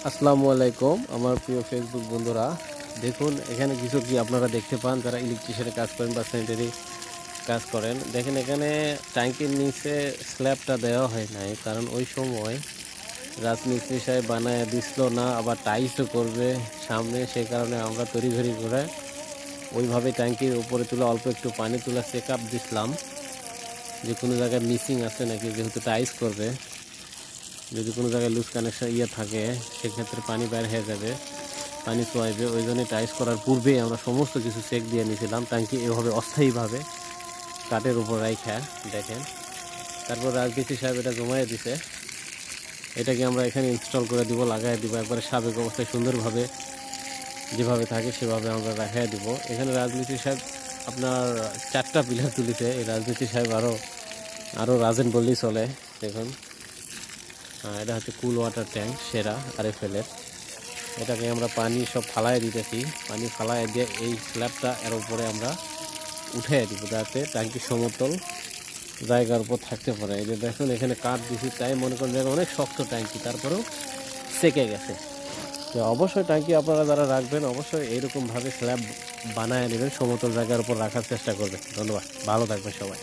আসসালামু আলাইকুম আমার প্রিয় ফেসবুক বন্ধুরা। দেখুন এখানে কিছু কি আপনারা দেখতে পান যারা ইলেকট্রিশিয়ানের কাজ করেন বা স্যানিটারি কাজ করেন। দেখেন এখানে ট্যাঙ্কির নিচে স্ল্যাবটা দেওয়া হয় নাই, কারণ ওই সময় রাজমিস্ত্রি সাহেব বানায় দিছিল না, আবার টাইসও করবে সামনে, সেই কারণে আমরা তড়িঘড়ি করে ওইভাবে ট্যাঙ্কির উপরে তুলে অল্প একটু পানি তুলে চেক আপ দিছিলাম যে কোনো জায়গায় মিসিং আছে নাকি, যেহেতু টাইস করবে। যদি কোনো জায়গায় লুজ কানেকশন থাকে সেক্ষেত্রে পানি বের হয়ে যাবে, পানি চুয়াইবে। ওই জন্যই টাইস করার পূর্বেই আমরা সমস্ত কিছু চেক দিয়ে নিয়েছিলাম। ট্যাঙ্কি এভাবে অস্থায়ীভাবে কাঠের উপর রাইখা দেখেন। তারপর রাজনীতি সাহেব এটা জমায়ে দিছে, এটাকে আমরা এখানে ইনস্টল করে দিব, লাগাই দিব একবারে সাবেক অবস্থায় সুন্দরভাবে যেভাবে থাকে সেভাবে আমরা রাখাই দিব। এখানে রাজনীতি সাহেব আপনার 4টা পিলার তুলেছে। এই রাজনীতি সাহেব আরও রাজেন বললেই চলে। দেখুন এটা হচ্ছে কুল ওয়াটার ট্যাঙ্ক সেরা RFL-এর। এটাকে আমরা পানি সব ফালাই দিতেছি, পানি ফালাই দিয়ে এই স্ল্যাবটা এর উপরে আমরা উঠে দিব যাতে ট্যাঙ্কি সমতল জায়গার উপর থাকতে পারে। এই যে দেখুন এখানে কাঠ দিছি, তাই মনে করেন অনেক শক্ত ট্যাঙ্কি, তারপরেও সেকে গেছে। তো অবশ্যই ট্যাঙ্কি আপনারা যারা রাখবেন অবশ্যই এইরকমভাবে স্ল্যাব বানায় নেবেন, সমতল জায়গার উপর রাখার চেষ্টা করবেন। ধন্যবাদ, ভালো থাকবেন সবাই।